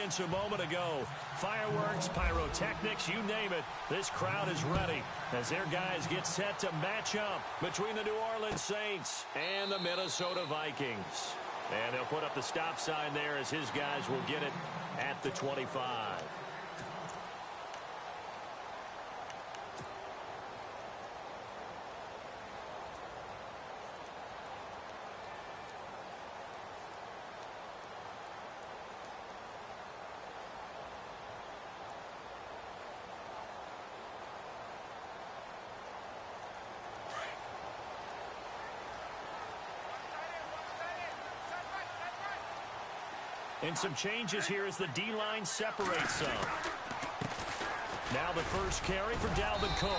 evidence a moment ago. Fireworks, pyrotechnics, you name it. This crowd is ready as their guys get set to match up between the New Orleans Saints and the Minnesota Vikings. And they'll put up the stop sign there as his guys will get it at the 25. And some changes here as the D-line separates some. Now the first carry for Dalvin Cook.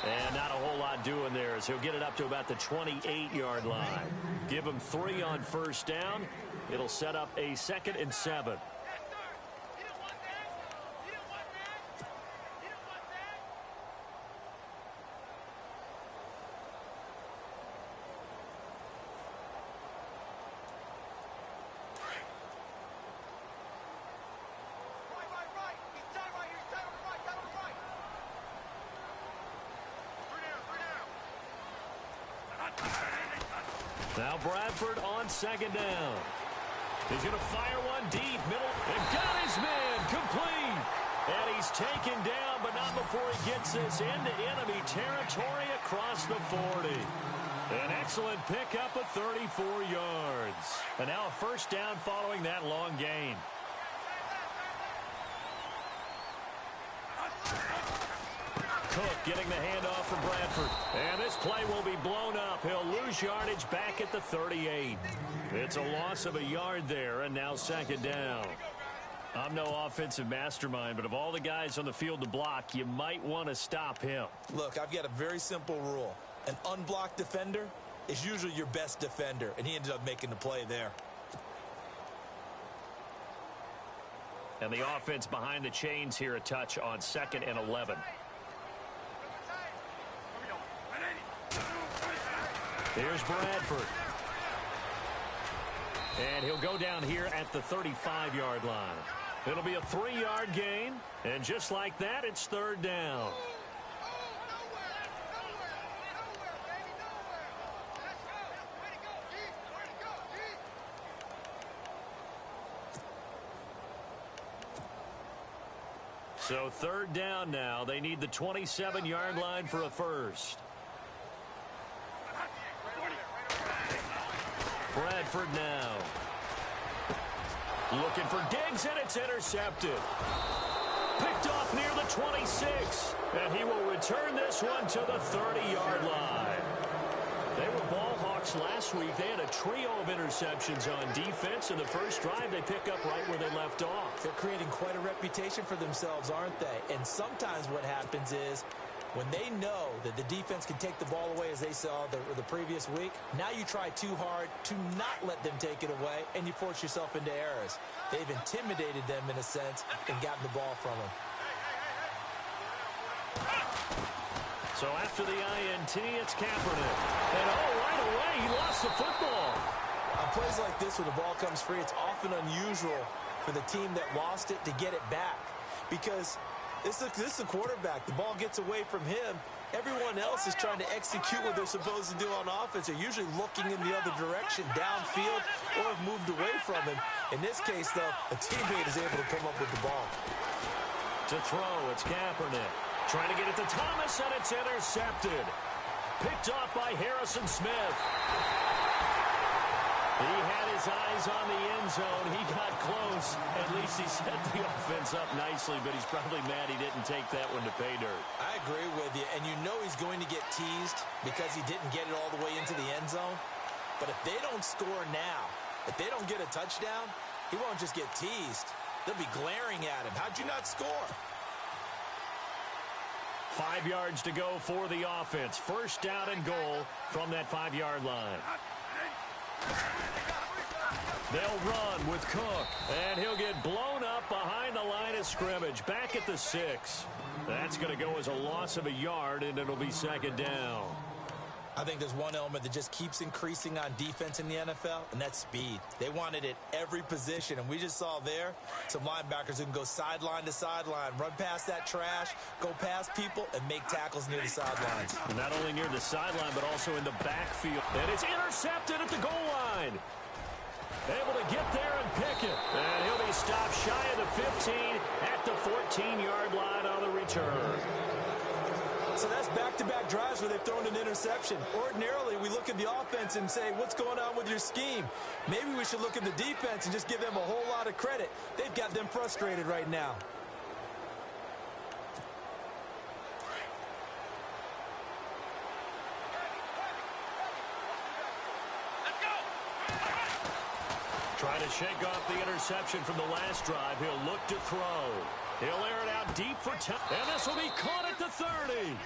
And not a whole lot doing there as he'll get it up to about the 28-yard line. Give him 3 on first down. It'll set up a 2nd and 7. Now Bradford on 2nd down. He's going to fire one deep, middle, and got his man complete. And he's taken down, but not before he gets this into enemy territory across the 40. An excellent pickup of 34 yards. And now a first down following that long gain. Cook getting the handoff from Bradford. And this play will be blown up. He'll lose yardage back at the 38. It's a loss of a yard there, and now 2nd down. I'm no offensive mastermind, but of all the guys on the field to block, you might want to stop him. Look, I've got a very simple rule. An unblocked defender is usually your best defender, and he ended up making the play there. And the offense behind the chains here a touch on 2nd and 11. Here's Bradford. And he'll go down here at the 35-yard line. It'll be a 3-yard gain. And just like that, it's 3rd down. So 3rd down now. They need the 27-yard line for a first. Bradford now. Looking for Diggs, and it's intercepted. Picked off near the 26. And he will return this one to the 30-yard line. They were ball hawks last week. They had a trio of interceptions on defense. In the first drive, they pick up right where they left off. They're creating quite a reputation for themselves, aren't they? And sometimes what happens is, when they know that the defense can take the ball away, as they saw the previous week, now you try too hard to not let them take it away, and you force yourself into errors. They've intimidated them in a sense and gotten the ball from them. So after the INT, it's Kaepernick. And right away, he lost the football. On plays like this where the ball comes free, it's often unusual for the team that lost it to get it back. Because this is a quarterback. The ball gets away from him. Everyone else is trying to execute what they're supposed to do on offense. They're usually looking in the other direction, downfield, or have moved away from him. In this case, though, a teammate is able to come up with the ball. To throw, it's Kaepernick. Trying to get it to Thomas, and it's intercepted. Picked off by Harrison Smith. He had his eyes on the end zone. He got close. At least he set the offense up nicely, but he's probably mad he didn't take that one to pay dirt. I agree with you, and you know he's going to get teased because he didn't get it all the way into the end zone. But if they don't score now, if they don't get a touchdown, he won't just get teased. They'll be glaring at him. How'd you not score? 5 yards to go for the offense. First down and goal from that 5-yard line. They'll run with Cook, and he'll get blown up behind the line of scrimmage, back at the 6. That's going to go as a loss of a yard, and it'll be 2nd down. I think there's one element that just keeps increasing on defense in the NFL, and that's speed. They want it at every position, and we just saw there some linebackers who can go sideline to sideline, run past that trash, go past people, and make tackles near the sidelines. Not only near the sideline, but also in the backfield. And it's intercepted at the goal line. Able to get there and pick it. And he'll be stopped shy of the 15 at the 14-yard line on the return. So that's back-to-back drives where they've thrown an interception. Ordinarily, we look at the offense and say, what's going on with your scheme? Maybe we should look at the defense and just give them a whole lot of credit. They've got them frustrated right now. Trying to shake off the interception from the last drive. He'll look to throw. He'll air it out deep for 10. And this will be caught at the 30.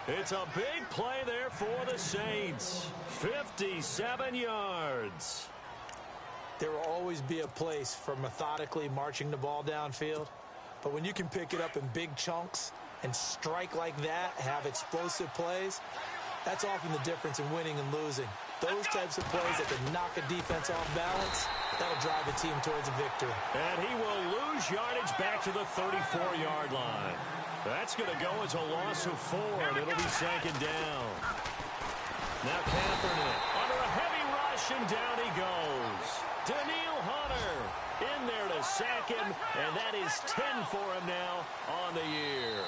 It's a big play there for the Saints. 57 yards. There will always be a place for methodically marching the ball downfield. But when you can pick it up in big chunks and strike like that, have explosive plays, that's often the difference in winning and losing. Those types of plays that can knock a defense off balance, that'll drive a team towards a victory. And he will lose yardage back to the 34-yard line. That's going to go as a loss of 4, and it'll be second down. Now Kaepernick under a heavy rush, and down he goes. Daniil Hunter in there to sack him, and that is 10 for him now on the year.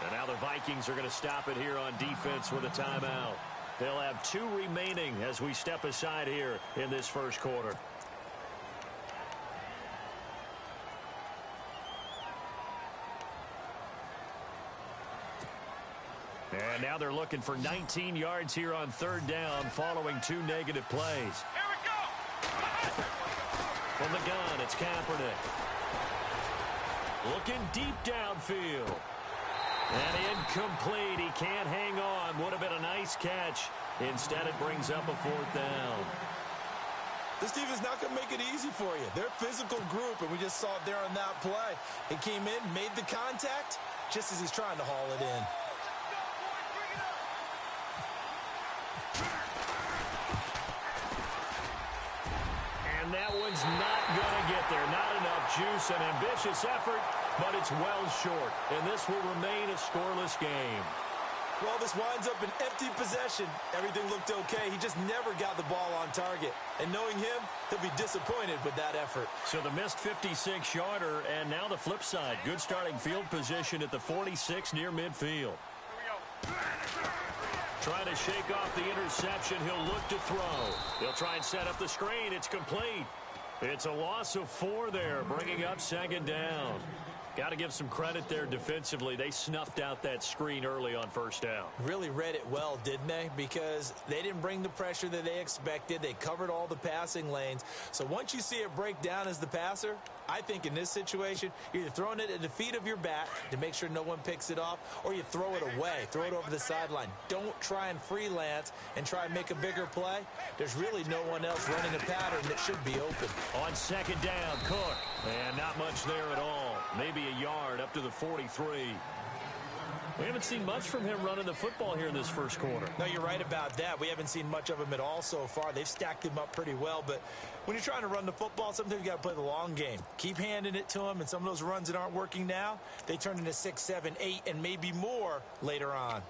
And now the Vikings are going to stop it here on defense with a timeout. They'll have 2 remaining as we step aside here in this first quarter. And now they're looking for 19 yards here on third down following 2 negative plays. Here we go! From the gun, it's Kaepernick. Looking deep downfield. And incomplete. He can't hang on. Would have been a nice catch. Instead, it brings up a 4th down. This team is not going to make it easy for you. They're a physical group, and we just saw it there on that play. He came in, made the contact, just as he's trying to haul it in. And that one's not going to get there. Not enough juice. An ambitious effort, but it's well short. And this will remain a scoreless game. Well, this winds up an empty possession. Everything looked okay. He just never got the ball on target. And knowing him, he'll be disappointed with that effort. So the missed 56-yarder, and now the flip side. Good starting field position at the 46 near midfield. Trying to shake off the interception. He'll look to throw. He'll try and set up the screen. It's complete. It's a loss of 4 there, bringing up second down. Got to give some credit there defensively. They snuffed out that screen early on first down. Really read it well, didn't they? Because they didn't bring the pressure that they expected. They covered all the passing lanes. So once you see it break down as the passer, I think in this situation, you're either throwing it at the feet of your back to make sure no one picks it off, or you throw it away, throw it over the sideline. Don't try and freelance and try and make a bigger play. There's really no one else running a pattern that should be open. On second down, Cook. And not much there at all. Maybe a yard up to the 43. We haven't seen much from him running the football here in this first quarter. No, you're right about that. We haven't seen much of him at all so far. They've stacked him up pretty well, but when you're trying to run the football, sometimes you got to play the long game. Keep handing it to him, and some of those runs that aren't working now, they turn into 6, 7, 8, and maybe more later on.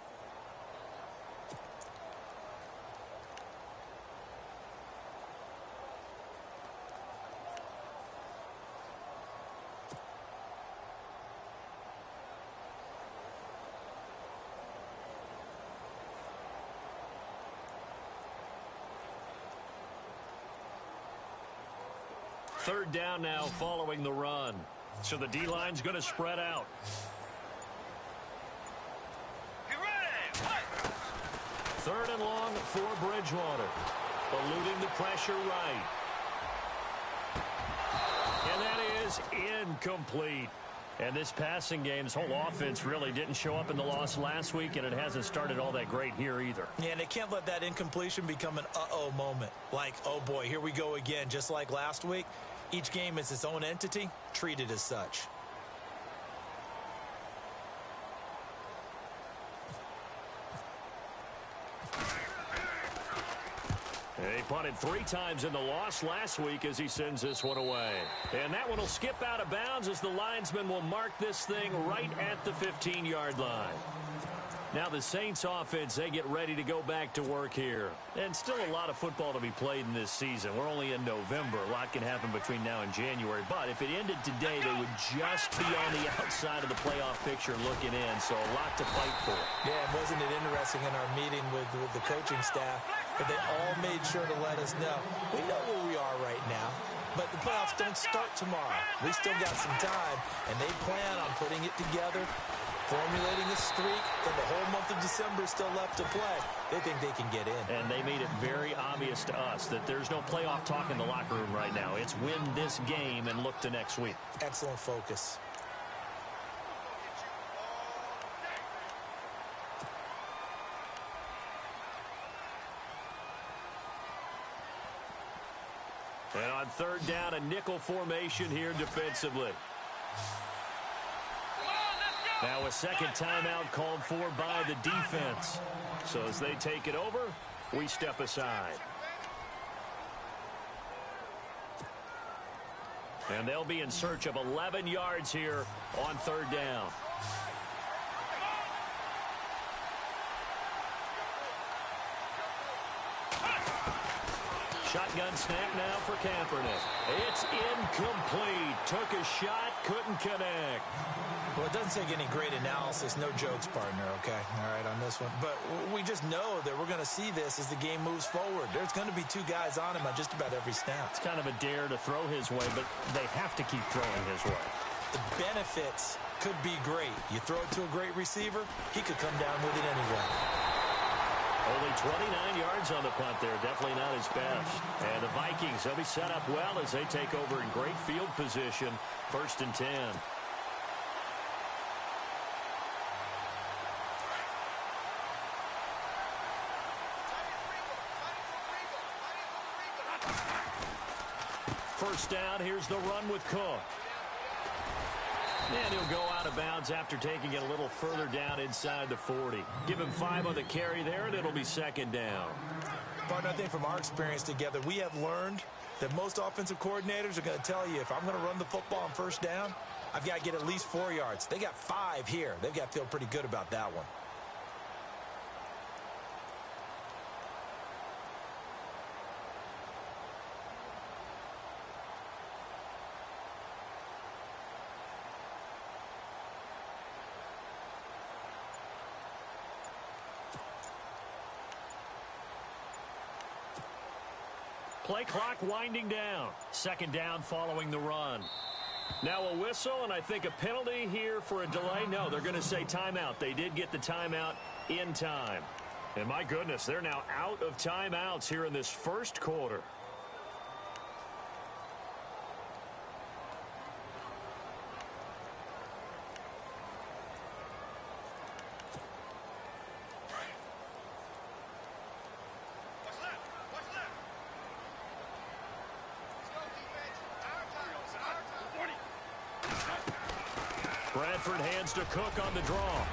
Third down now following the run. So the D-line's going to spread out. Get ready! Fight! Third and long for Bridgewater. Eluding the pressure right. And that is incomplete. And this passing game's whole offense really didn't show up in the loss last week, and it hasn't started all that great here either. Yeah, and they can't let that incompletion become an uh-oh moment. Like, oh boy, here we go again, just like last week. Each game is its own entity, treated as such. He punted 3 times in the loss last week as he sends this one away. And that one will skip out of bounds as the linesman will mark this thing right at the 15-yard line. Now the Saints offense, they get ready to go back to work here. And still a lot of football to be played in this season. We're only in November. A lot can happen between now and January. But if it ended today, they would just be on the outside of the playoff picture looking in. So a lot to fight for. Yeah, wasn't it interesting in our meeting with the coaching staff that they all made sure to let us know. We know where we are right now, but the playoffs don't start tomorrow. We still got some time, and they plan on putting it together, formulating a streak, and the whole month of December is still left to play. They think they can get in. And they made it very obvious to us that there's no playoff talk in the locker room right now. It's win this game and look to next week. Excellent focus. And on third down, a nickel formation here defensively. Now a second timeout called for by the defense. So as they take it over, we step aside. And they'll be in search of 11 yards here on third down. Shotgun snap now for Kaepernick. It's incomplete. Took a shot, couldn't connect. Well, it doesn't take any great analysis. No jokes, partner, okay? All right, on this one. But we just know that we're going to see this as the game moves forward. There's going to be 2 guys on him on just about every snap. It's kind of a dare to throw his way, but they have to keep throwing his way. The benefits could be great. You throw it to a great receiver, he could come down with it anyway. Only 29 yards on the punt there. Definitely not his best. And the Vikings, they'll be set up well as they take over in great field position. 1st and 10. First down, here's the run with Cook. And he'll go out of bounds after taking it a little further down inside the 40. Give him 5 on the carry there, and it'll be second down. Partner, I think from our experience together, we have learned that most offensive coordinators are going to tell you, if I'm going to run the football on first down, I've got to get at least 4 yards. They got 5 here. They've got to feel pretty good about that one. Play clock winding down. Second down following the run. Now a whistle, and I think a penalty here for a delay. No, they're going to say timeout. They did get the timeout in time. And my goodness, they're now out of timeouts here in this first quarter. Bradford hands to Cook on the draw.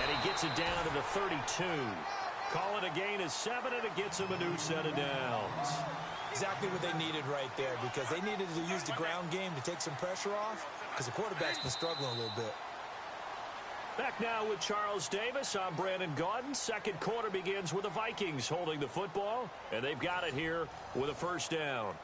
And he gets it down to the 32. Call it a gain of 7, and it gets him a new set of downs. Exactly what they needed right there, because they needed to use the ground game to take some pressure off, because the quarterback's been struggling a little bit. Back now with Charles Davis. I'm Brandon Gaudin. Second quarter begins with the Vikings holding the football, and they've got it here with a first down.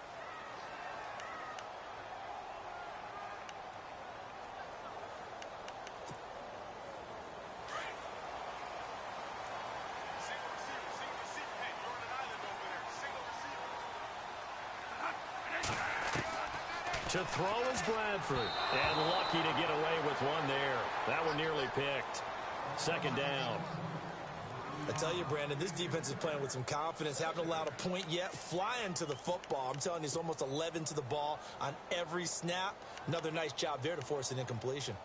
To throw is Bradford. And lucky to get away with one there. That one nearly picked. Second down. I tell you, Brandon, this defense is playing with some confidence. Haven't allowed a point yet. Flying to the football. I'm telling you, it's almost 11 to the ball on every snap. Another nice job there to force an incompletion.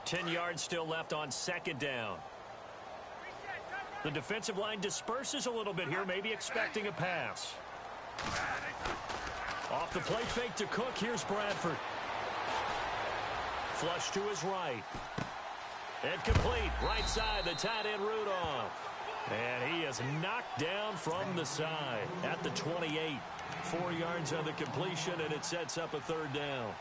Ten yards still left on second down. The defensive line disperses a little bit here, maybe expecting a pass. Off the play fake to Cook. Here's Bradford. Flush to his right. And complete. Right side, the tight end Rudolph. And he is knocked down from the side at the 28. 4 yards on the completion, and it sets up a third down.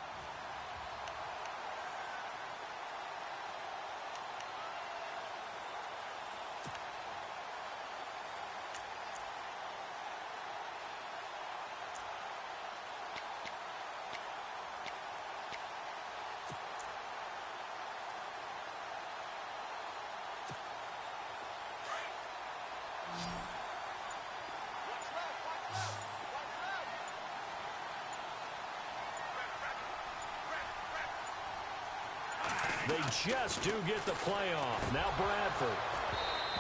They just do get the play off. Now Bradford.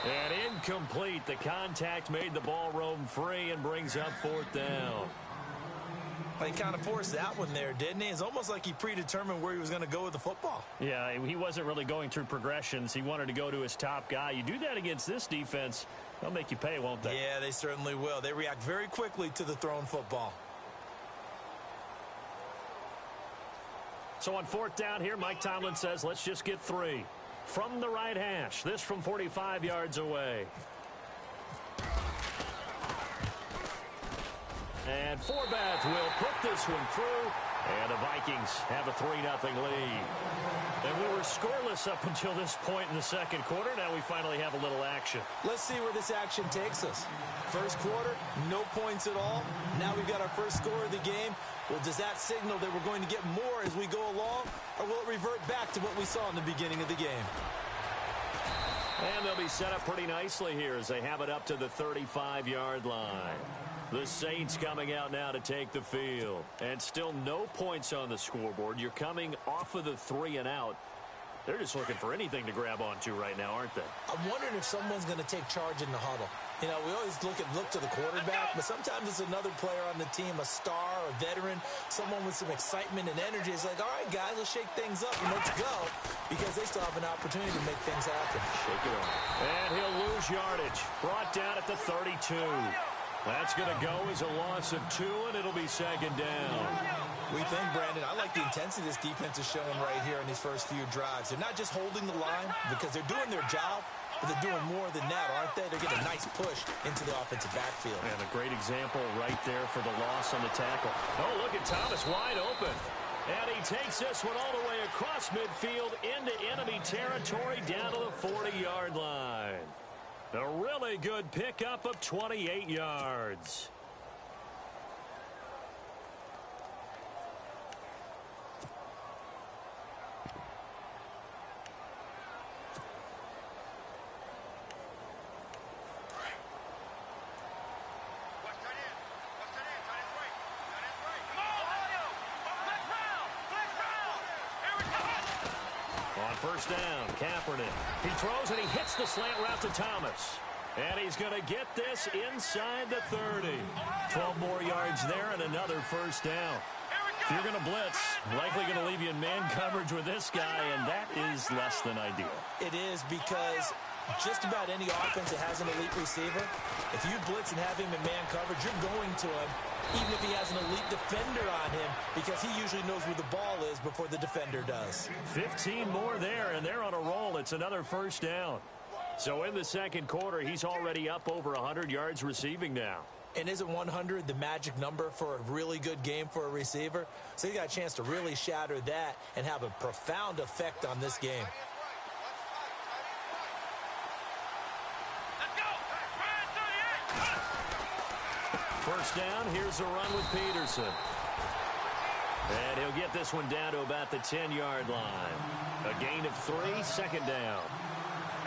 And incomplete. The contact made the ball roam free and brings up fourth down. He kind of forced that one there, didn't he? It's almost like he predetermined where he was going to go with the football. Yeah, he wasn't really going through progressions. He wanted to go to his top guy. You do that against this defense, they'll make you pay, won't they? Yeah, they certainly will. They react very quickly to the thrown football. So on fourth down here, Mike Tomlin says, let's just get 3. From the right hash, this from 45 yards away. And Forbath will put this one through. And the Vikings have a 3-0 lead. And we were scoreless up until this point in the second quarter. Now we finally have a little action. Let's see where this action takes us. First quarter, no points at all. Now we've got our first score of the game. Well, does that signal that we're going to get more as we go along? Or will it revert back to what we saw in the beginning of the game? And they'll be set up pretty nicely here as they have it up to the 35-yard line. The Saints coming out now to take the field. And still no points on the scoreboard. You're coming off of the 3 and out. They're just looking for anything to grab onto right now, aren't they? I'm wondering if someone's going to take charge in the huddle. You know, we always look to the quarterback, but sometimes it's another player on the team, a star, a veteran, someone with some excitement and energy. It's like, all right, guys, let's shake things up and let's go, because they still have an opportunity to make things happen. Shake it off. And he'll lose yardage. Brought down at the 32. That's going to go as a loss of 2, and it'll be second down. We think, Brandon, I like the intensity this defense is showing right here in these first few drives. They're not just holding the line because they're doing their job, but they're doing more than that, aren't they? They're getting a nice push into the offensive backfield. And a great example right there for the loss on the tackle. Oh, look at Thomas wide open. And he takes this one all the way across midfield into enemy territory down to the 40-yard line. A really good pickup of 28 yards. First down, Kaepernick. He throws and he hits the slant route to Thomas. And he's going to get this inside the 30. 12 more yards there and another first down. If you're going to blitz, likely going to leave you in man coverage with this guy, and that is less than ideal. It is, because just about any offense that has an elite receiver, if you blitz and have him in man coverage, you're going to him, even if he has an elite defender on him, because he usually knows where the ball is before the defender does. 15 more there, and they're on a roll. It's another first down. So in the second quarter, he's already up over 100 yards receiving now. And isn't 100 the magic number for a really good game for a receiver? So he got a chance to really shatter that and have a profound effect on this game. First down, here's a run with Peterson. And he'll get this one down to about the 10-yard line. A gain of 3, second down.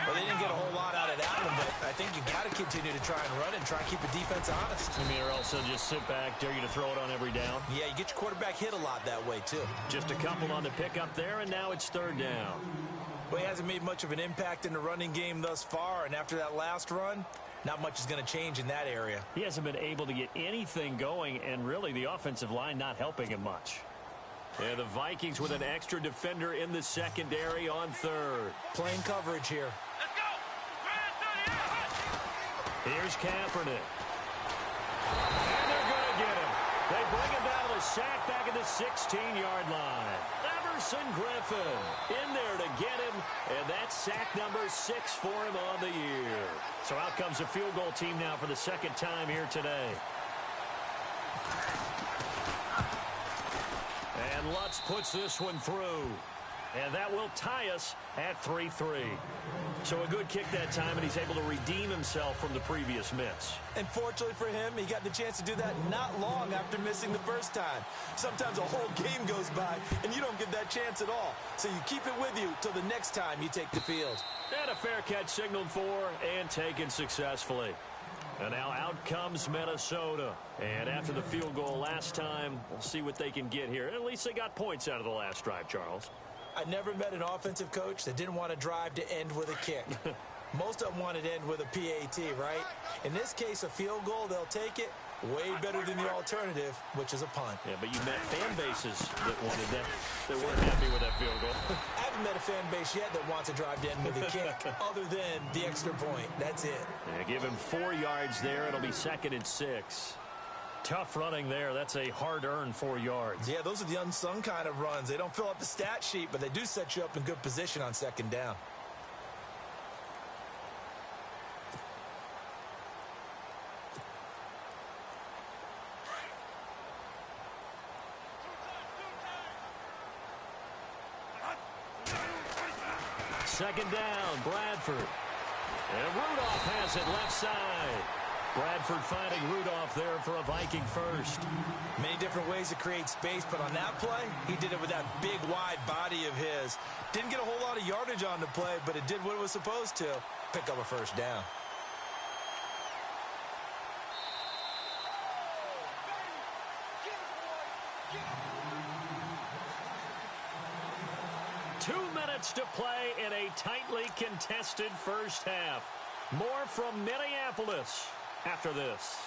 Well, they didn't get a whole lot out of that one, but I think you got to continue to try and run it and try and keep the defense honest. I mean, or else they'll just sit back, dare you to throw it on every down. Yeah, you get your quarterback hit a lot that way, too. Just a couple on the pickup there, and now it's third down. Well, he hasn't made much of an impact in the running game thus far, and after that last run, not much is going to change in that area. He hasn't been able to get anything going, and really the offensive line not helping him much. And the Vikings with an extra defender in the secondary on third. Playing coverage here. Here's Kaepernick. And they're going to bring him down to the sack back at the 16-yard line. Everson Griffin in there to get him, and that's sack number 6 for him on the year. So out comes the field goal team now for the second time here today. And Lutz puts this one through. And that will tie us at 3-3. So a good kick that time, and he's able to redeem himself from the previous miss. And fortunately for him, he got the chance to do that not long after missing the first time. Sometimes a whole game goes by, and you don't get that chance at all. So you keep it with you till the next time you take the field. And a fair catch signaled for and taken successfully. And now out comes Minnesota. And after the field goal last time, we'll see what they can get here. At least they got points out of the last drive, Charles. I never met an offensive coach that didn't want to drive to end with a kick. Most of them wanted to end with a PAT, right? In this case, a field goal, they'll take it. Way better than the alternative, which is a punt. Yeah, but you met fan bases that wanted that, that weren't happy with that field goal. I haven't met a fan base yet that wants to drive to end with a kick, other than the extra point. That's it. Yeah, give him 4 yards there. It'll be 2nd and 6. Tough running there. That's a hard-earned 4 yards. Yeah, those are the unsung kind of runs. They don't fill up the stat sheet, but they do set you up in good position on 2nd down. Second down, Bradford. And Rudolph has it left side. Bradford finding Rudolph there for a Viking first. Many different ways to create space, but on that play, he did it with that big, wide body of his. Didn't get a whole lot of yardage on the play, but it did what it was supposed to. Pick up a first down. To play in a tightly contested first half. More from Minneapolis after this.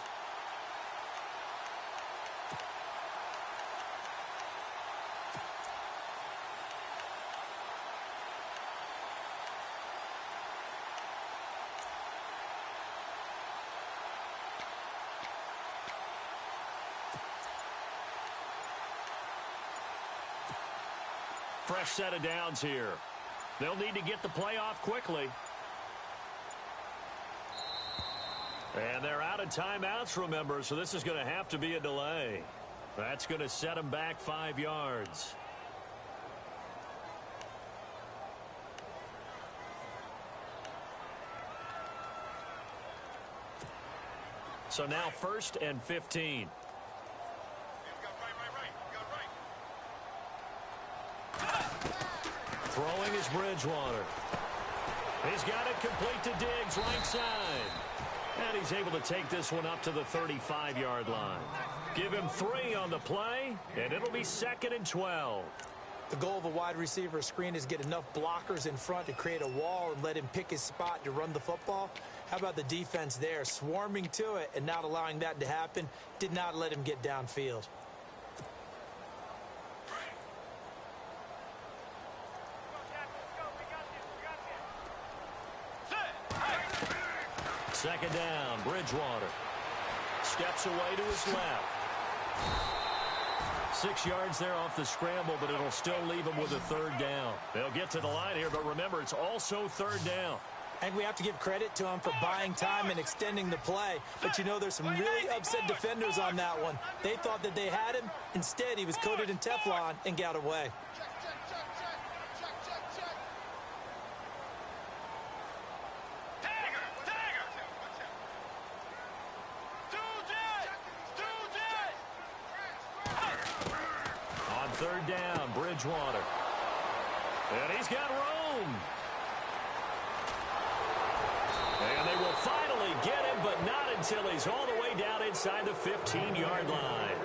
Fresh set of downs here. They'll need to get the play off quickly. And they're out of timeouts, remember, so this is going to have to be a delay. That's going to set them back 5 yards. So now 1st and 15. Throwing is Bridgewater. He's got it complete to Diggs, right side. And he's able to take this one up to the 35-yard line. Give him 3 on the play, and it'll be 2nd and 12. The goal of a wide receiver screen is get enough blockers in front to create a wall and let him pick his spot to run the football. How about the defense there, swarming to it and not allowing that to happen? Did not let him get downfield. Second down, Bridgewater. Steps away to his left. 6 yards there off the scramble, but it'll still leave him with a 3rd down. They'll get to the line here, but remember, it's also 3rd down. And we have to give credit to him for buying time and extending the play. But, you know, there's some really upset defenders on that one. They thought that they had him. Instead, he was coated in Teflon and got away. On 3rd down, Bridgewater. And he's got room. And they will finally get him, but not until he's all the way down inside the 15-yard line.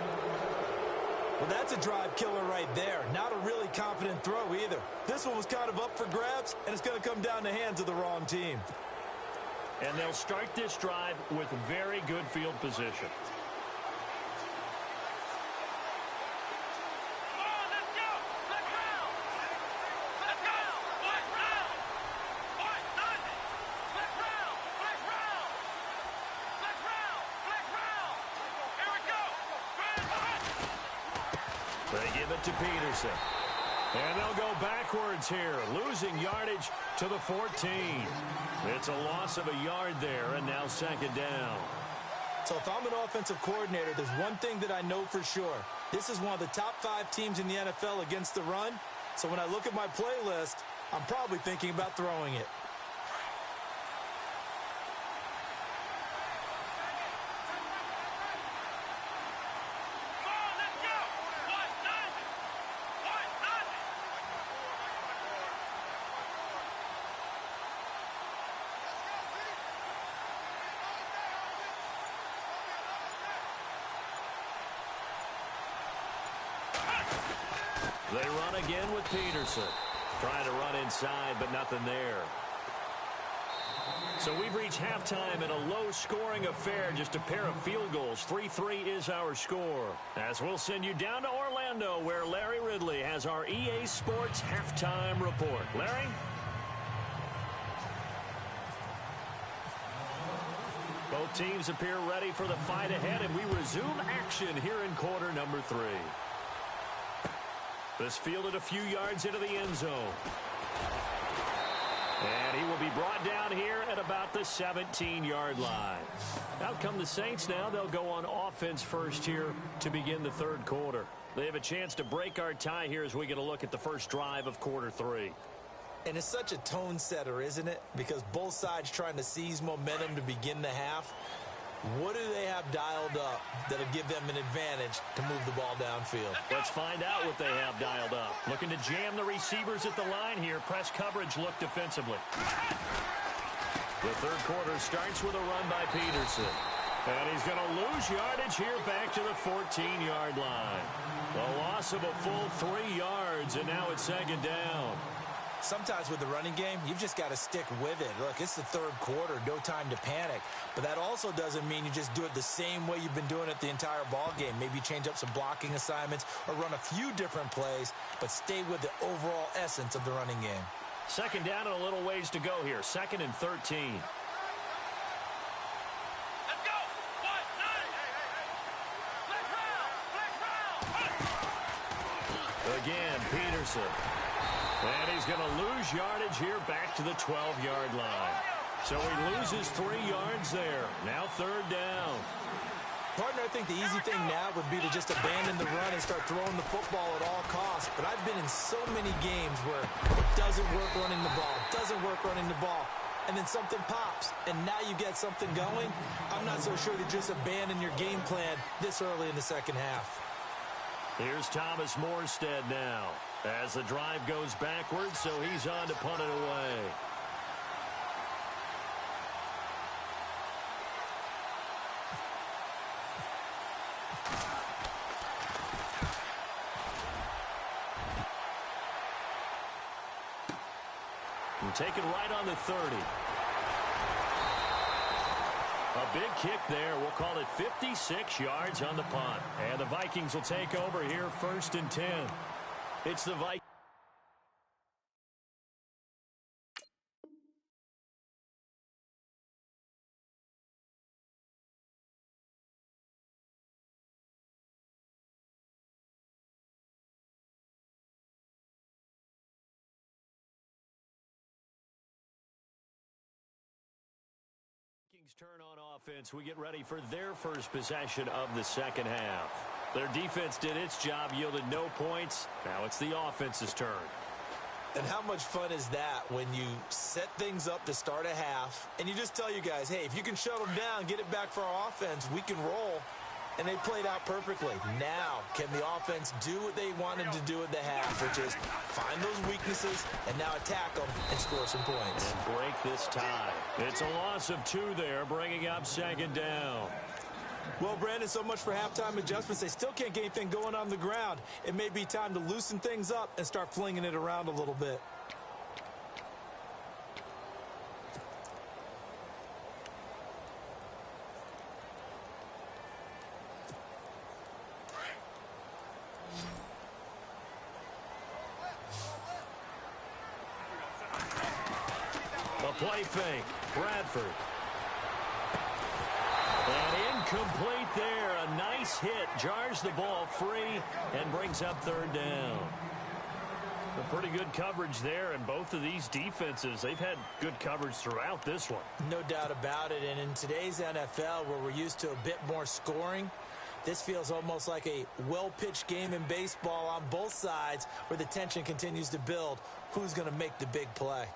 Well, that's a drive killer right there. Not a really confident throw either. This one was kind of up for grabs, and it's going to come down the hands of the wrong team. And they'll start this drive with very good field position. They give it to Peterson. And they'll go backwards here, losing yardage to the 14. It's a loss of a yard there, and now second down. So if I'm an offensive coordinator, there's one thing that I know for sure. This is one of the top 5 teams in the NFL against the run. So when I look at my playlist, I'm probably thinking about throwing it. They run again with Peterson. Trying to run inside, but nothing there. So we've reached halftime in a low-scoring affair, just a pair of field goals. 3-3 is our score. As we'll send you down to Orlando, where Larry Ridley has our EA Sports halftime report. Larry? Both teams appear ready for the fight ahead, and we resume action here in quarter number 3. This fielded a few yards into the end zone. And he will be brought down here at about the 17-yard line. Out come the Saints now. They'll go on offense first here to begin the third quarter. They have a chance to break our tie here as we get a look at the first drive of quarter 3. And it's such a tone setter, isn't it? Because both sides trying to seize momentum to begin the half. What do they have dialed up that'll give them an advantage to move the ball downfield? Let's find out what they have dialed up. Looking to jam the receivers at the line here. Press coverage look defensively. The third quarter starts with a run by Peterson. And he's going to lose yardage here back to the 14-yard line. The loss of a full 3 yards, and now it's second down. Sometimes with the running game, you've just got to stick with it. Look, it's the third quarter, no time to panic. But that also doesn't mean you just do it the same way you've been doing it the entire ball game. Maybe change up some blocking assignments or run a few different plays, but stay with the overall essence of the running game. Second down and a little ways to go here. 2nd and 13. Again, Peterson. And he's going to lose yardage here back to the 12-yard line. So he loses 3 yards there. Now third down. Partner, I think the easy thing now would be to just abandon the run and start throwing the football at all costs. But I've been in so many games where it doesn't work running the ball, and then something pops, and now you get something going. I'm not so sure to just abandon your game plan this early in the second half. Here's Thomas Morstead now as the drive goes backwards, so he's on to punt it away. And taken right on the 30. A big kick there. We'll call it 56 yards on the punt. And the Vikings will take over here 1st and 10. It's the Vikings. Turn on offense. We get ready for their first possession of the second half. Their defense did its job, yielded no points. Now it's the offense's turn. And how much fun is that when you set things up to start a half and you just tell you guys, hey, if you can shut them down, get it back for our offense, we can roll. And they played out perfectly. Now, can the offense do what they wanted to do at the half, which is find those weaknesses and now attack them and score some points. And break this tie. It's a loss of 2 there, bringing up second down. Well, Brandon, so much for halftime adjustments. They still can't get anything going on the ground. It may be time to loosen things up and start flinging it around a little bit. Play fake. Bradford. And incomplete there. a nice hit, jars the ball free, and brings up third down. A pretty good coverage there, and both of these defenses, they've had good coverage throughout this one. No doubt about it, and in today's NFL, where we're used to a bit more scoring, this feels almost like a well-pitched game in baseball on both sides where the tension continues to build. Who's going to make the big play?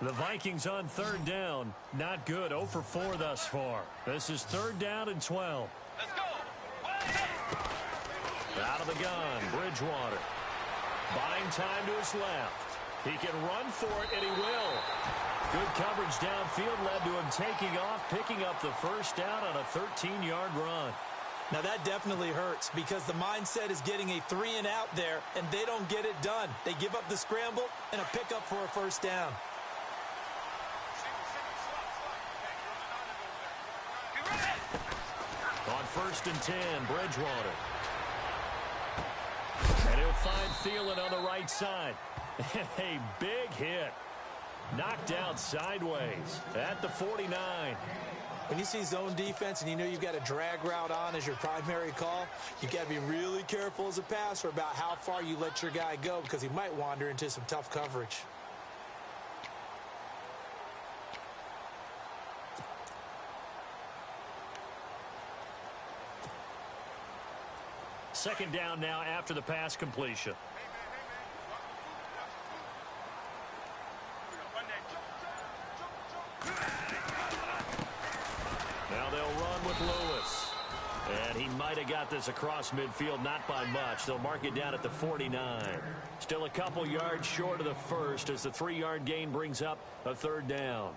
The Vikings on third down. Not good. 0 for 4 thus far. This is third down and 12. Let's go. Out of the gun, Bridgewater. Buying time to his left. He can run for it, and he will. Good coverage downfield led to him taking off, picking up the first down on a 13-yard run. Now that definitely hurts because the mindset is getting a 3-and-out there, and they don't get it done. They give up the scramble and a pickup for a first down. On 1st and 10, Bridgewater. And he'll find Thielen on the right side. A big hit. Knocked out sideways at the 49. When you see zone defense and you know you've got a drag route on as your primary call, you got to be really careful as a passer about how far you let your guy go because he might wander into some tough coverage. Second down now after the pass completion. Now they'll run with Lewis. And he might have got this across midfield, not by much. They'll mark it down at the 49. Still a couple yards short of the first as the 3-yard gain brings up a third down.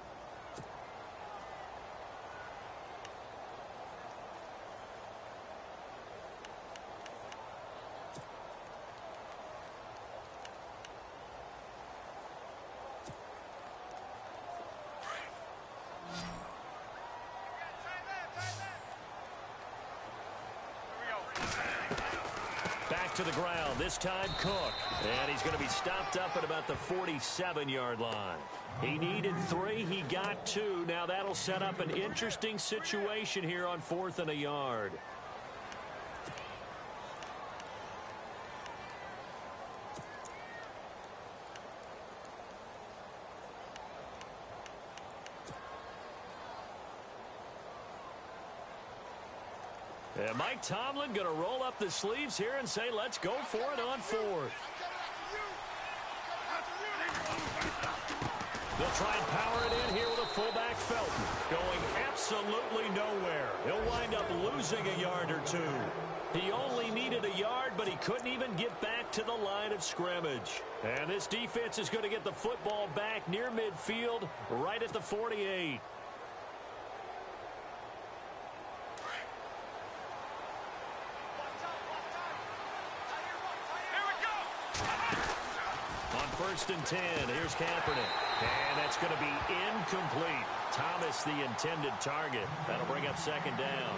To the ground, this time Cook. And he's going to be stopped up at about the 47-yard line. He needed 3, he got 2. Now that'll set up an interesting situation here on 4th and a yard. And Mike Tomlin going to roll up the sleeves here and say, let's go for it on 4th. They'll try and power it in here with a fullback Felton. Going absolutely nowhere. He'll wind up losing a yard or 2. He only needed a yard, but he couldn't even get back to the line of scrimmage. And this defense is going to get the football back near midfield, right at the 48. On 1st and 10, here's Kaepernick. And that's going to be incomplete. Thomas, the intended target. That'll bring up second down.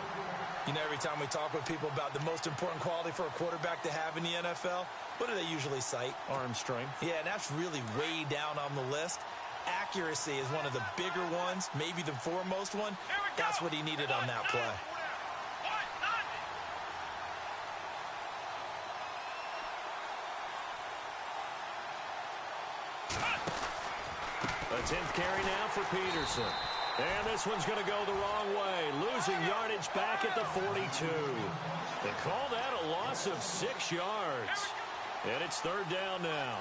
You know, every time we talk with people about the most important quality for a quarterback to have in the NFL, what do they usually cite? Arm strength. Yeah, and that's really way down on the list. Accuracy is one of the bigger ones, maybe the foremost one. That's what he needed on that play. A 10th carry now for Peterson. And this one's going to go the wrong way. Losing yardage back at the 42. They call that a loss of 6 yards. And it's third down now.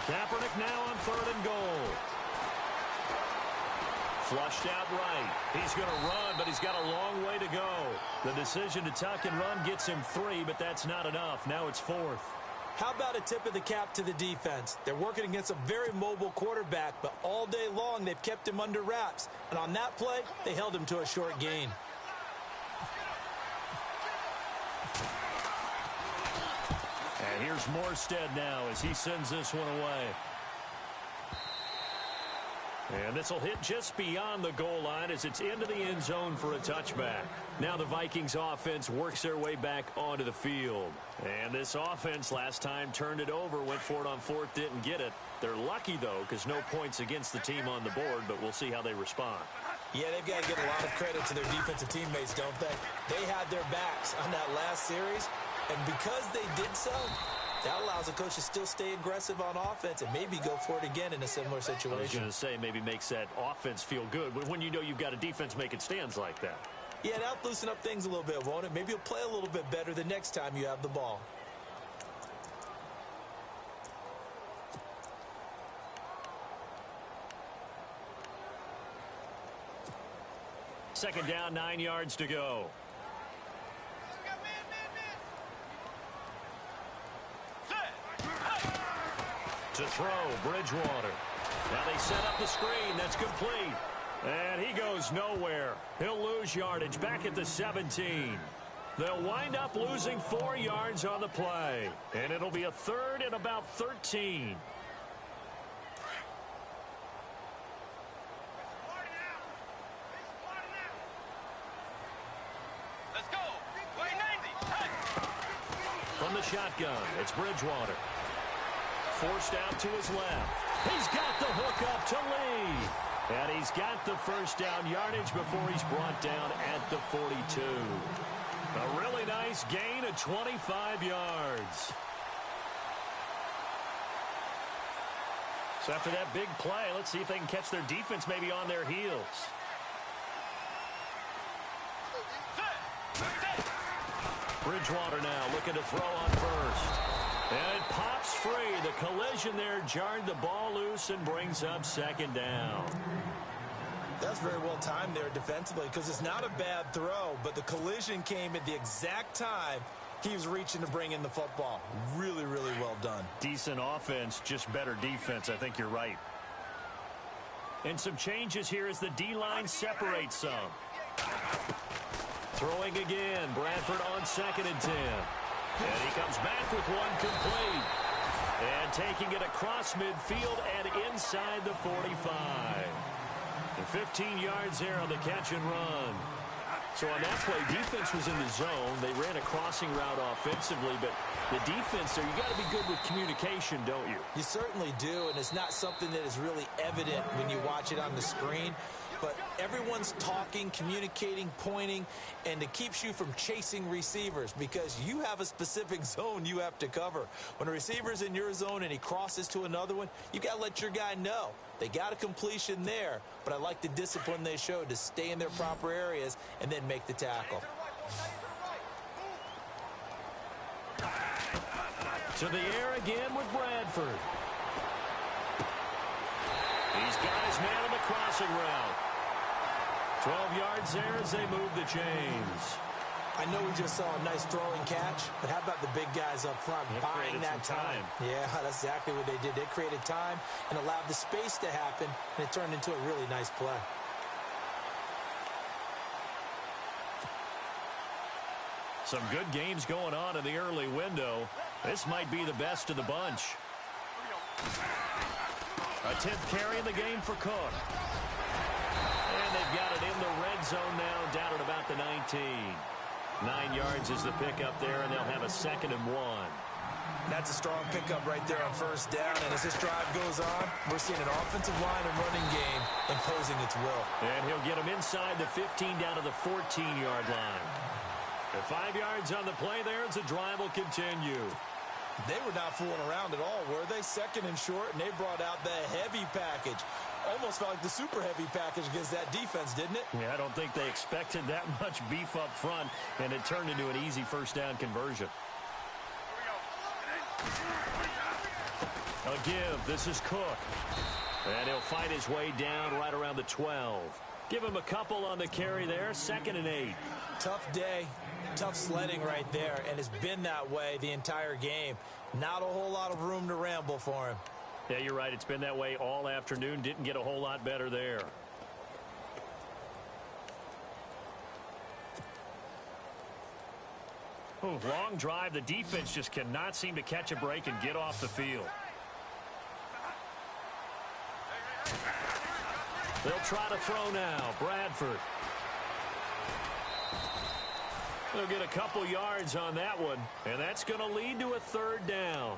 Kaepernick now on 3rd and goal. Flushed out right. He's going to run, but he's got a long way to go. The decision to tuck and run gets him 3, but that's not enough. Now it's 4th. How about a tip of the cap to the defense? They're working against a very mobile quarterback, but all day long they've kept him under wraps. And on that play, they held him to a short gain. And here's Morstead now as he sends this one away. And this will hit just beyond the goal line as it's into the end zone for a touchback. Now the Vikings offense works their way back onto the field. And this offense last time turned it over, went for it on fourth, didn't get it. They're lucky, though, because no points against the team on the board, but we'll see how they respond. Yeah, they've got to give a lot of credit to their defensive teammates, don't they? They had their backs on that last series, and because they did so, that allows the coach to still stay aggressive on offense and maybe go for it again in a similar situation. I was going to say maybe makes that offense feel good, but when you know you've got a defense making stands like that. Yeah, that'll loosen up things a little bit, won't it? Maybe you'll play a little bit better the next time you have the ball. Second down, 9 yards to go. To throw, Bridgewater. Now they set up the screen. That's complete. And he goes nowhere. He'll lose yardage back at the 17. They'll wind up losing 4 yards on the play. And it'll be a third and about 13. Let's go. Play 90. From the shotgun, it's Bridgewater. Forced out to his left. He's got the hook up to Lee. And he's got the first down yardage before he's brought down at the 42. A really nice gain of 25 yards. So after that big play, let's see if they can catch their defense maybe on their heels. Bridgewater now looking to throw on first. And it pops free. The collision there jarred the ball loose and brings up second down. That's very well timed there defensively because it's not a bad throw, but the collision came at the exact time he was reaching to bring in the football. Really, really well done. Decent offense, just better defense. I think you're right. And some changes here as the D-line separates some. Throwing again. Bradford on 2nd and 10. And he comes back with one complete. And taking it across midfield and inside the 45. And 15 yards there on the catch and run. So on that play, defense was in the zone. They ran a crossing route offensively, but the defense there, you got to be good with communication, don't you? You certainly do, and it's not something that is really evident when you watch it on the screen. But everyone's talking, communicating, pointing, and it keeps you from chasing receivers because you have a specific zone you have to cover. When a receiver's in your zone and he crosses to another one, you got to let your guy know. They got a completion there, but I like the discipline they showed to stay in their proper areas and then make the tackle. To the air again with Bradford. He's got his man on the crossing route. 12 yards there as they move the chains. I know we just saw a nice throwing catch, but how about the big guys up front buying that time? Yeah, that's exactly what they did. They created time and allowed the space to happen, and it turned into a really nice play. Some good games going on in the early window. This might be the best of the bunch. A 10th carry in the game for Cook. And they've got it in the red zone now, down at about the 19. 9 yards is the pickup there, and they'll have a 2nd and 1. That's a strong pickup right there on first down, and as this drive goes on, we're seeing an offensive line and running game imposing its will. And he'll get them inside the 15 down to the 14-yard line. The 5 yards on the play there as the drive will continue. They were not fooling around at all, were they? 2nd and short, and they brought out the heavy package. Almost felt like the super heavy package against that defense, didn't it? Yeah, I don't think they expected that much beef up front, and it turned into an easy first down conversion. A give. This is Cook. And he'll fight his way down right around the 12. Give him a couple on the carry there. 2nd and 8. Tough day. Tough sledding right there, and it's been that way the entire game. Not a whole lot of room to ramble for him. Yeah, you're right. It's been that way all afternoon. Didn't get a whole lot better there. Ooh, long drive. The defense just cannot seem to catch a break and get off the field. They'll try to throw now. Bradford. They'll get a couple yards on that one, and that's going to lead to a third down.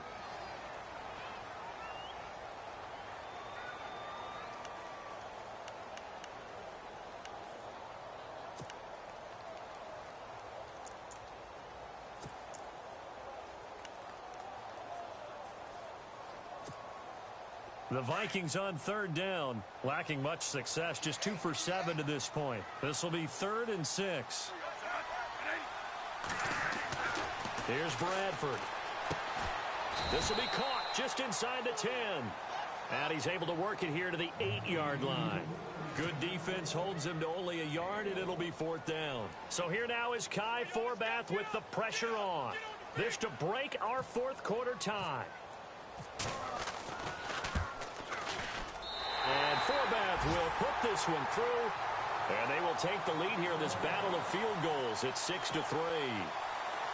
The Vikings on third down, lacking much success, just 2 for 7 to this point. This will be 3rd and 6. Here's Bradford. This will be caught just inside the 10. And he's able to work it here to the 8-yard line. Good defense holds him to only a yard, and it'll be 4th down. So here now is Kai Forbath with the pressure on. This to break our 4th quarter tie. And Forbath will put this one through. And they will take the lead here in this battle of field goals. It's 6-3.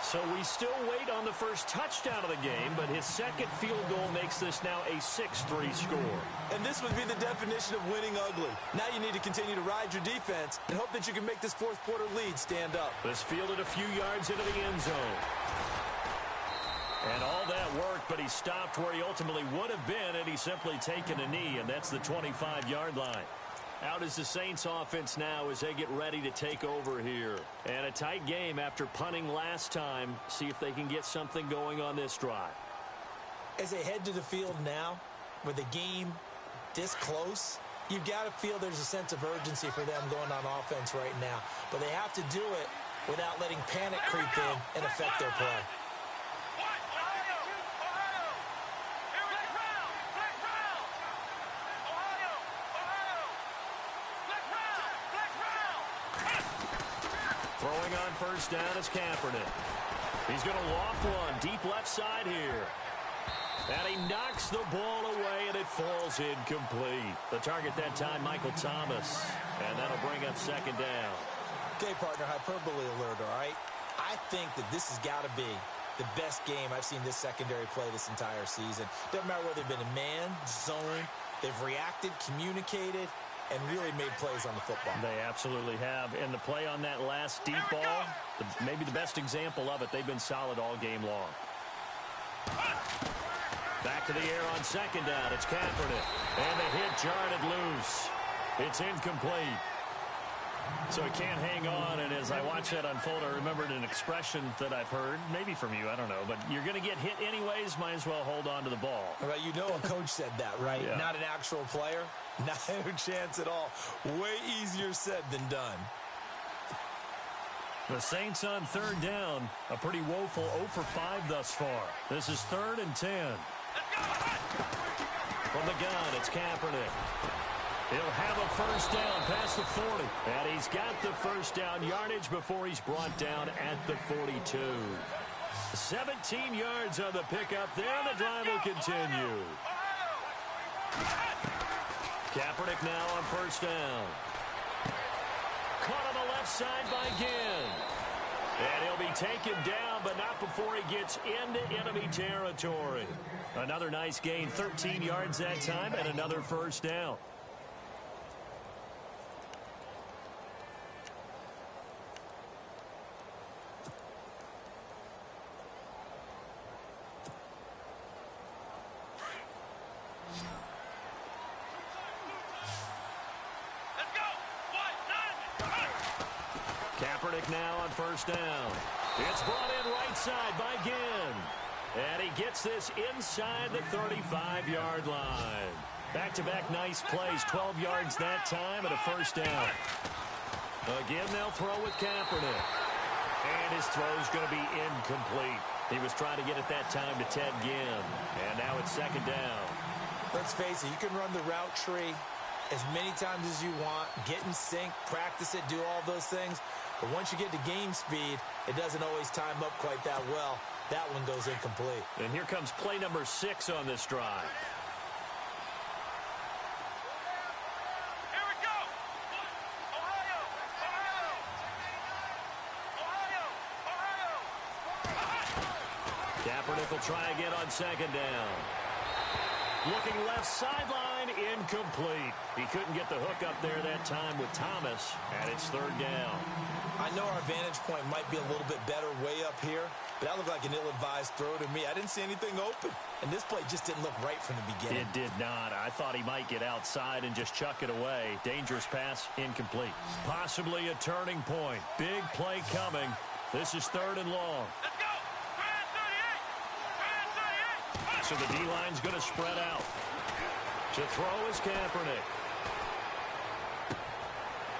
So we still wait on the first touchdown of the game, but his second field goal makes this now a 6-3 score. And this would be the definition of winning ugly. Now you need to continue to ride your defense and hope that you can make this 4th quarter lead stand up. This fielded a few yards into the end zone. And all that work, but he stopped where he ultimately would have been, and he's simply taken a knee, and that's the 25-yard line. Out is the Saints offense now as they get ready to take over here. And a tight game after punting last time. See if they can get something going on this drive. As they head to the field now, with the game this close, you've got to feel there's a sense of urgency for them going on offense right now. But they have to do it without letting panic creep in and affect their play. Throwing on first down is Kaepernick. He's going to loft one deep left side here. And he knocks the ball away, and it falls incomplete. The target that time, Michael Thomas. And that'll bring up 2nd down. Okay, partner, hyperbole alert, all right? I think that this has got to be the best game I've seen this secondary play this entire season. Doesn't matter whether they've been a man, zone, they've reacted, communicated, and really made plays on the football. They absolutely have. And the play on that last deep ball, maybe the best example of it, they've been solid all game long. Back to the air on 2nd down. It's Kaepernick. And the hit jarred it loose. It's incomplete. So he can't hang on, and as I watch that unfold, I remembered an expression that I've heard, maybe from you, I don't know, but you're going to get hit anyways, might as well hold on to the ball. Right, you know a coach said that, right? Yeah. Not an actual player. Not a chance at all. Way easier said than done. The Saints on 3rd down, a pretty woeful 0 for 5 thus far. This is 3rd and 10. From the gun, it's Kaepernick. He'll have a first down past the 40. And he's got the first down yardage before he's brought down at the 42. 17 yards on the pickup there. The drive will continue. Kaepernick now on first down. Caught on the left side by Ginn. And he'll be taken down, but not before he gets into enemy territory. Another nice gain, 13 yards that time, and another first down. Kaepernick now on first down. It's brought in right side by Ginn. And he gets this inside the 35-yard line. Back-to-back nice plays, 12 yards that time and a first down. Again, they'll throw with Kaepernick. And his throw's going to be incomplete. He was trying to get it that time to Ted Ginn. And now it's 2nd down. Let's face it, you can run the route tree as many times as you want, get in sync, practice it, do all those things. But once you get to game speed, it doesn't always time up quite that well. That one goes incomplete. And here comes play number 6 on this drive. Here we go. Ohio. Kaepernick will try again on 2nd down. Looking left sideline, incomplete. He couldn't get the hook up there that time with Thomas, and it's third down. I know our vantage point might be a little bit better way up here, but that looked like an ill-advised throw to me. I didn't see anything open, and this play just didn't look right from the beginning. It did not. I thought he might get outside and just chuck it away. Dangerous pass, incomplete. Possibly a turning point. Big play coming. This is third and long. Let's go. Try 38. So the D-line's going to spread out. To throw is Kaepernick.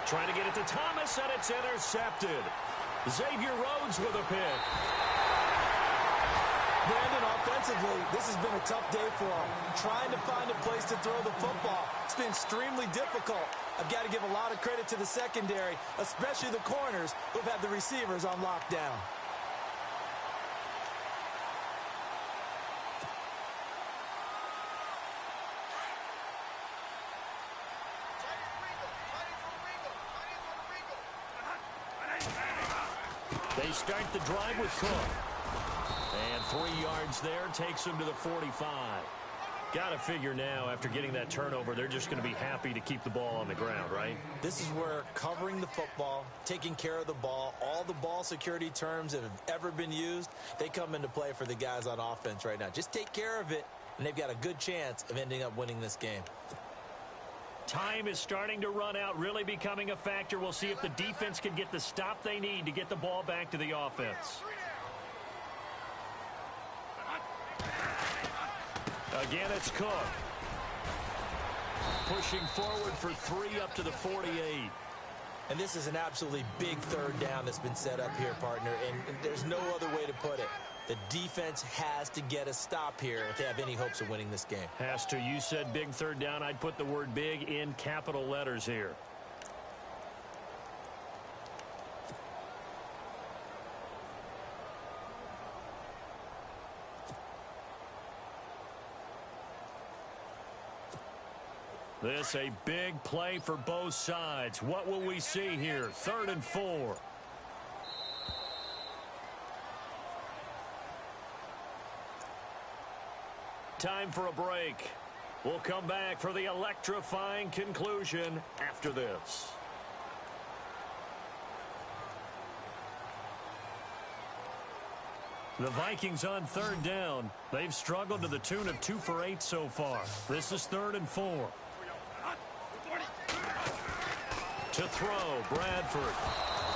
Trying to get it to Thomas, and it's intercepted. Xavier Rhodes with a pick. Brandon, offensively, this has been a tough day for him. Trying to find a place to throw the football. It's been extremely difficult. I've got to give a lot of credit to the secondary, especially the corners who've had the receivers on lockdown. They start the drive with Cook. And 3 yards there takes them to the 45. Got to figure now, after getting that turnover, they're just going to be happy to keep the ball on the ground, right? This is where covering the football, taking care of the ball, all the ball security terms that have ever been used, they come into play for the guys on offense right now. Just take care of it, and they've got a good chance of ending up winning this game. Time is starting to run out, really becoming a factor. We'll see if the defense can get the stop they need to get the ball back to the offense. Again, it's Cook. Pushing forward for 3 up to the 48. And this is an absolutely big third down that's been set up here, partner, and there's no other way to put it. The defense has to get a stop here if they have any hopes of winning this game. Has to. You said big third down. I'd put the word big in capital letters here. This a big play for both sides. What will we see here? 3rd and 4. Time for a break. We'll come back for the electrifying conclusion after this. The Vikings on 3rd down. They've struggled to the tune of 2 for 8 so far. This is 3rd and 4. To throw, Bradford.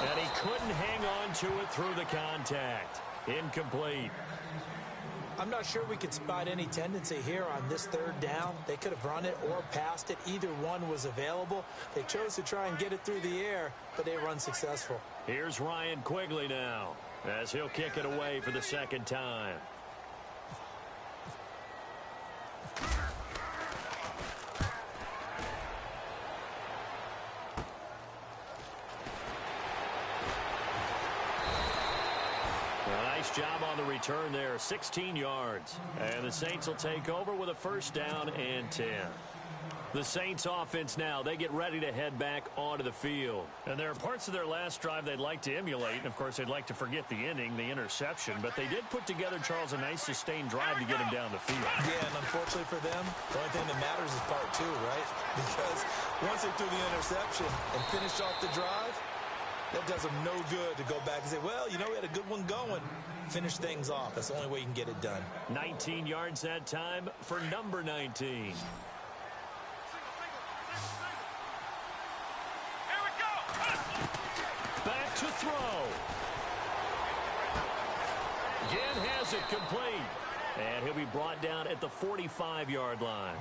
And he couldn't hang on to it through the contact. Incomplete. I'm not sure we could spot any tendency here on this 3rd down. They could have run it or passed it. Either one was available. They chose to try and get it through the air, but they were unsuccessful. Here's Ryan Quigley now, as he'll kick it away for the 2nd time. Job on the return there, 16 yards. And the Saints will take over with a 1st down and 10. The Saints offense now, they get ready to head back onto the field. And there are parts of their last drive they'd like to emulate. And, of course, they'd like to forget the inning, the interception. But they did put together, Charles, a nice sustained drive to get him down the field. Yeah, and unfortunately for them, the only thing that matters is part 2, right? Because once they threw the interception and finished off the drive, that does them no good to go back and say, well, you know, we had a good one going. Finish things off. That's the only way you can get it done. 19 yards that time for number 19. Here we go. Back to throw. Again has it complete. And he'll be brought down at the 45-yard line.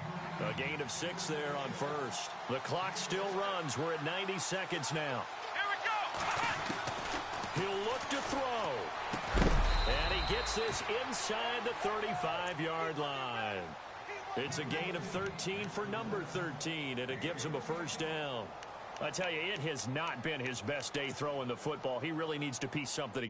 A gain of 6 there on 1st. The clock still runs. We're at 90 seconds now. Here we go. He'll look to throw. And he gets this inside the 35-yard line. It's a gain of 13 for number 13, and it gives him a 1st down. I tell you, it has not been his best day throwing the football. He really needs to piece something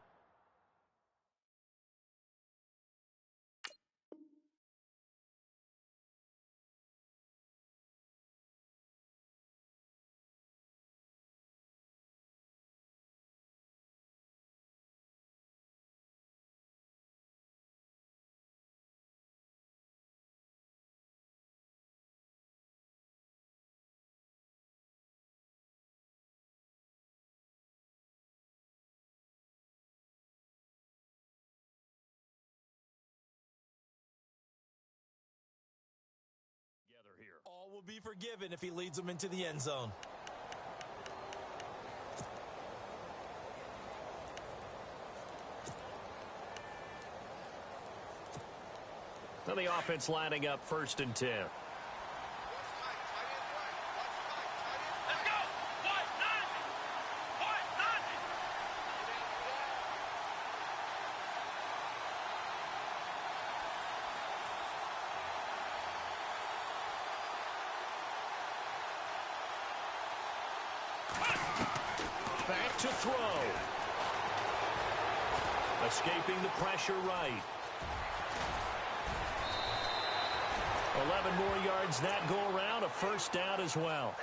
will be forgiven if he leads them into the end zone. Now the offense lining up 1st and 10. Let's go. White, nothing. White, nothing. Back to throw. Escaping the pressure right. 11 more yards that go around, a 1st down as well.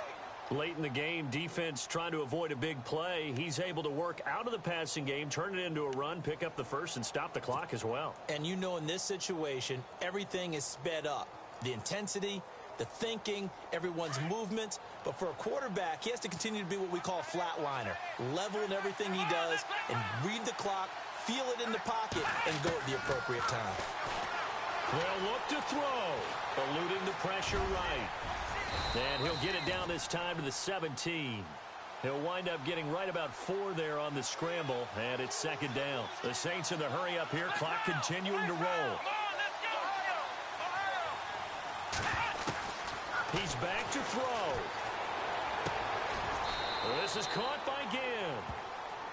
Late in the game, defense trying to avoid a big play. He's able to work out of the passing game, turn it into a run, pick up the 1st, and stop the clock as well. And you know in this situation, everything is sped up. The intensity, the thinking, everyone's movements. But for a quarterback, he has to continue to be what we call a flatliner. Level in everything he does and read the clock, feel it in the pocket, and go at the appropriate time. They'll look to throw, eluding the pressure right. And he'll get it down this time to the 17. He'll wind up getting right about 4 there on the scramble, and it's 2nd down. The Saints in the hurry up here, clock continuing to roll. He's back to throw. This is caught by Ginn.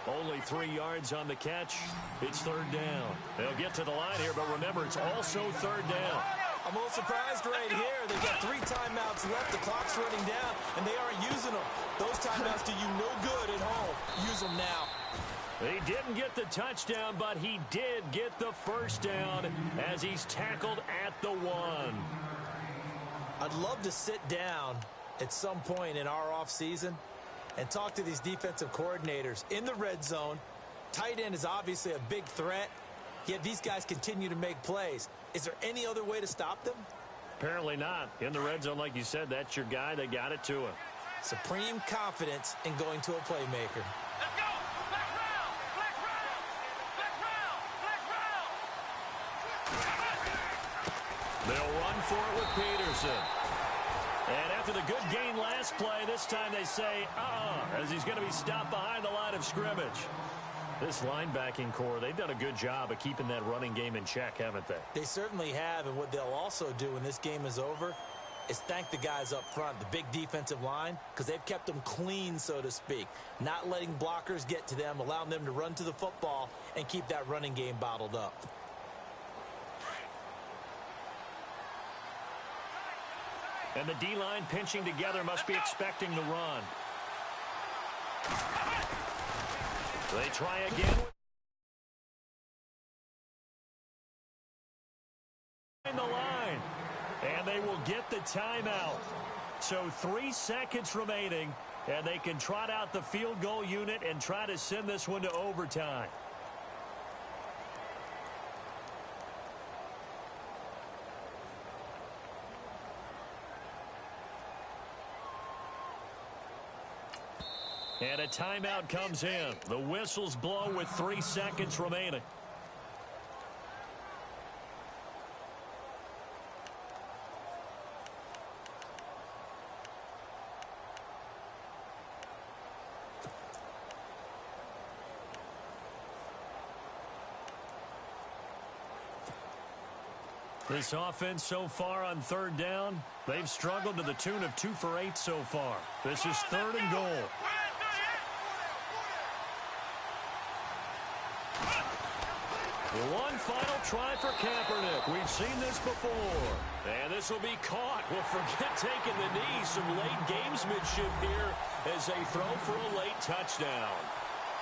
Only 3 yards on the catch. It's 3rd down. They'll get to the line here, but remember, it's also 3rd down. I'm a little surprised right here. They've got 3 timeouts left. The clock's running down, and they aren't using them. Those timeouts do you no good at home. Use them now. He didn't get the touchdown, but he did get the 1st down as he's tackled at the 1. I'd love to sit down at some point in our offseason and talk to these defensive coordinators in the red zone. Tight end is obviously a big threat, yet these guys continue to make plays. Is there any other way to stop them? Apparently not. In the red zone, like you said, that's your guy. They got it to him. Supreme confidence in going to a playmaker. Let's go. Flex round. Flex round. Flex round. Flex round. They'll run for it with Peterson. And after the good gain last play, this time they say, as he's going to be stopped behind the line of scrimmage. This linebacking core, they've done a good job of keeping that running game in check, haven't they? They certainly have, and what they'll also do when this game is over is thank the guys up front, the big defensive line, because they've kept them clean, so to speak, not letting blockers get to them, allowing them to run to the football and keep that running game bottled up. And the D-line pinching together must be expecting the run. They try again. In the line. And they will get the timeout. So 3 seconds remaining, and they can trot out the field goal unit and try to send this one to overtime. And a timeout comes in. The whistles blow with 3 seconds remaining. This offense so far on 3rd down, they've struggled to the tune of 2 for 8 so far. This is 3rd and goal. One final try for Kaepernick. We've seen this before. And this will be caught. Well, forget taking the knee. Some late gamesmanship here as they throw for a late touchdown.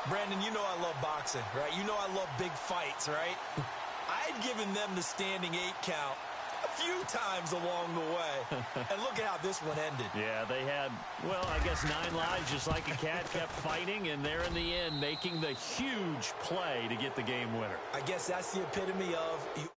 Brandon, you know I love boxing, right? You know I love big fights, right? I'd given them the standing 8 count a few times along the way. And look at how this one ended. Yeah, they had, well, I guess 9 lives, just like a cat, kept fighting, and they're in the end making the huge play to get the game winner. I guess that's the epitome of...